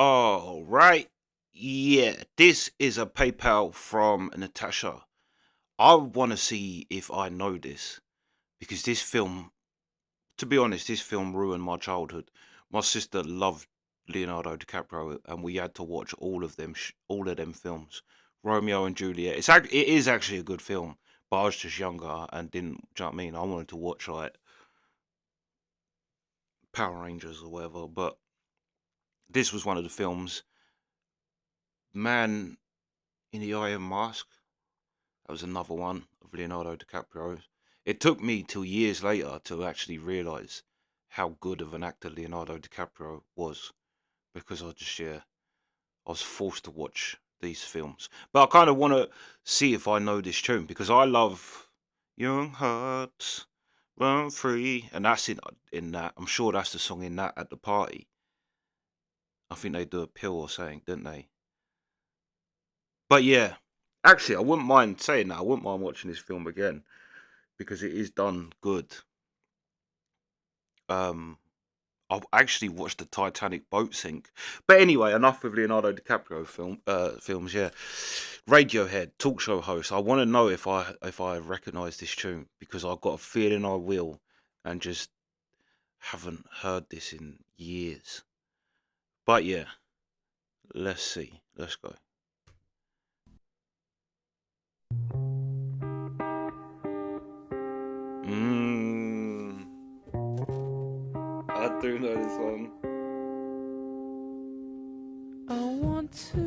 All right. Yeah, this is a PayPal from Natasha. I want to see if I know this because this film, to be honest, this film ruined my childhood. My sister loved Leonardo DiCaprio, and we had to watch all of them films. Romeo and Juliet. It is actually a good film, but I was just younger and didn't. Do you know what I mean? I wanted to watch like Power Rangers or whatever, but this was one of the films. Man in the Iron Mask. That was another one of Leonardo DiCaprio. It took me till years later to actually realize how good of an actor Leonardo DiCaprio was because I was forced to watch these films. But I kind of want to see if I know this tune because I love Young Hearts Run Free, and that's in that. I'm sure that's the song in that at the party. I think they do a pill or something, didn't they? But yeah, actually, I wouldn't mind saying that. I wouldn't mind watching this film again because it is done good. Um, I've actually watched the Titanic boat sink. But anyway, enough with Leonardo DiCaprio films. Yeah, Radiohead talk show host. I want to know if I recognise this tune because I've got a feeling I will, and just haven't heard this in years. But yeah, let's see. Let's go. Mmm, I do know this one. I want to,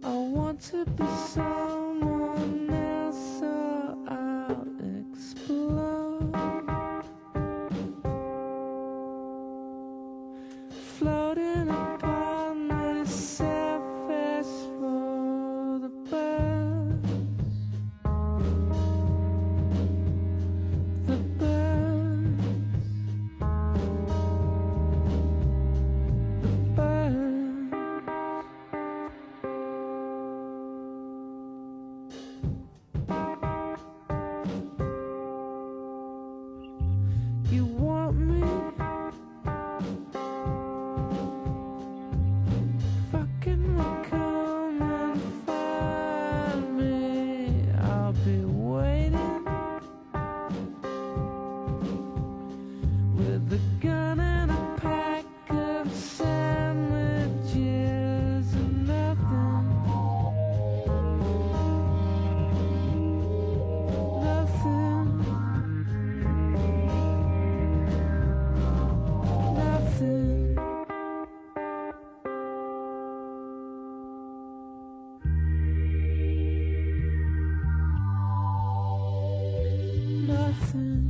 I want to be someone else, so I'll explode. Floating upon the surface for the birds, the birds, the birds. You want me? Fucking will come and find me. I'll be waiting with a gun and a pack of sandwiches and nothing, nothing, nothing. Nothing.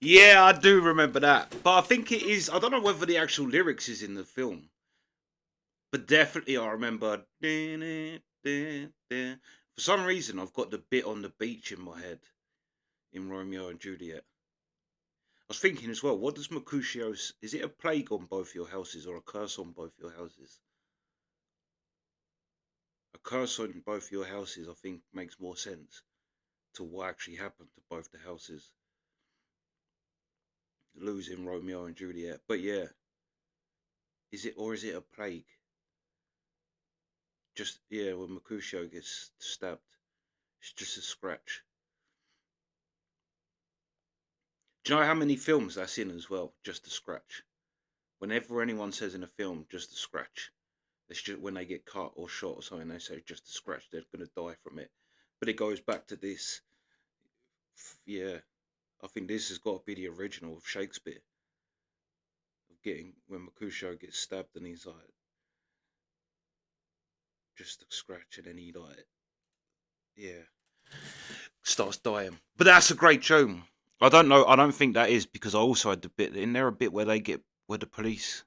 Yeah, I do remember that. But I think it is. I don't know whether the actual lyrics is in the film, but definitely I remember. For some reason, I've got the bit on the beach in my head in Romeo and Juliet. I was thinking as well, what does Mercutio's? Is it a plague on both your houses or a curse on both your houses? A curse on both your houses, I think, makes more sense to what actually happened to both the houses, losing Romeo and Juliet. But yeah, is it or is it a plague? Just yeah, when Mercutio gets stabbed, it's just a scratch. Do you know how many films that's in as well? Just a scratch. Whenever anyone says in a film, just a scratch, it's just when they get cut or shot or something, they say just a scratch. They're gonna die from it. But it goes back to this. Yeah, I think this has got to be the original of Shakespeare of getting when Mercutio gets stabbed and he's like just a scratch and then he like yeah starts dying. But that's a great tune. I don't know. I don't think that is because I also had the bit in there a bit where they get where the police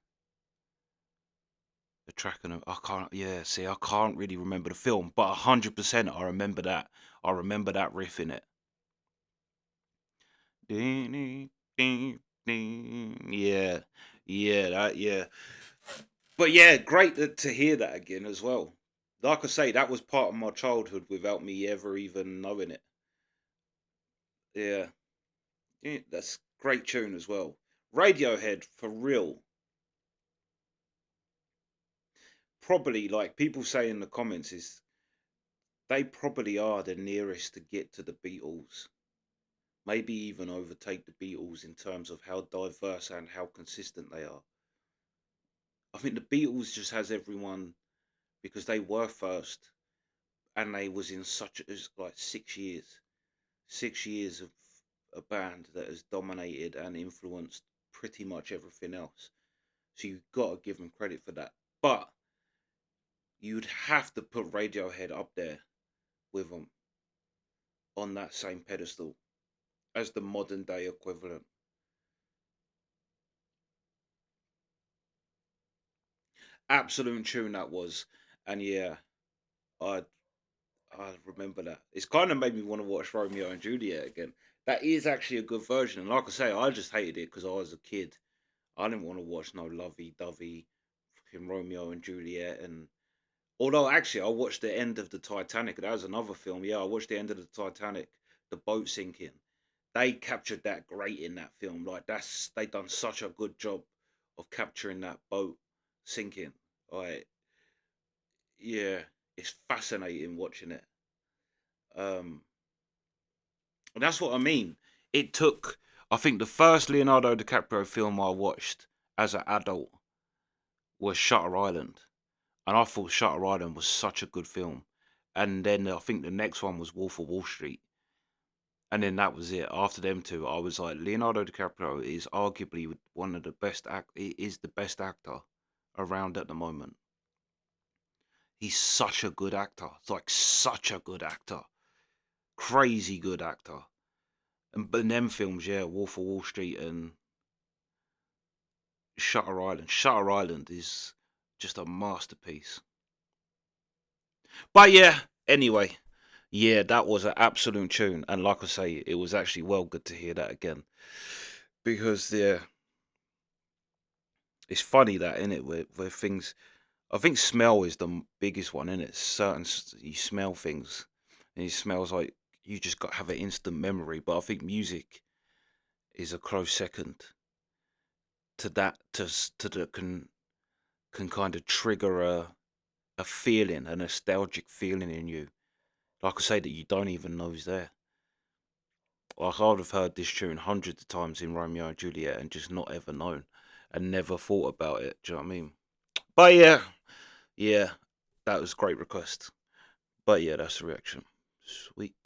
are tracking them. I can't. Yeah, see, I can't really remember the film, but 100% I remember that. I remember that riff in it. Yeah, yeah, that yeah. But yeah, great to hear that again as well. Like I say, that was part of my childhood without me ever even knowing it. Yeah, yeah, that's great tune as well. Radiohead for real. Probably like people say in the comments is they probably are the nearest to get to the Beatles. Maybe even overtake the Beatles in terms of how diverse and how consistent they are. I think the Beatles just has everyone because they were first and they was in such as like 6 years. 6 years of a band that has dominated and influenced pretty much everything else. So you've got to give them credit for that. But you'd have to put Radiohead up there with them on that same pedestal as the modern day equivalent. Absolute tune that was, and yeah, I I remember that. It's kind of made me want to watch Romeo and Juliet again. That is actually a good version, and like I say, I just hated it because I was a kid. I didn't want to watch no lovey-dovey, fucking Romeo and Juliet, and although actually I watched the end of the Titanic. That was another film. Yeah, I watched the end of the Titanic, the boat sinking. They captured that great in that film. Like that's they done such a good job of capturing that boat sinking. Like yeah, it's fascinating watching it. Um, and that's what I mean. It took. I think the first Leonardo DiCaprio film I watched as an adult was Shutter Island, and I thought Shutter Island was such a good film. And then I think the next one was Wolf of Wall Street, and then that was it. After them two, I was like, Leonardo DiCaprio is arguably one of the best is the best actor around at the moment. He's such a good actor. It's like such a good actor, crazy good actor. And but in them films, yeah, Wolf of Wall Street and Shutter Island. Shutter Island is just a masterpiece. But yeah, anyway, yeah, that was an absolute tune, and like I say, it was actually well good to hear that again because yeah, it's funny that in it where things. I think smell is the biggest one in it. Certain you smell things, and it smells like you just got have an instant memory. But I think music is a close second to that to the can kind of trigger a feeling, a nostalgic feeling in you. Like I say, that you don't even know is there. Like I'd have heard this tune hundreds of times in Romeo and Juliet and just not ever known and never thought about it. Do you know what I mean? But yeah, yeah, that was a great request. But yeah, that's the reaction. Sweet.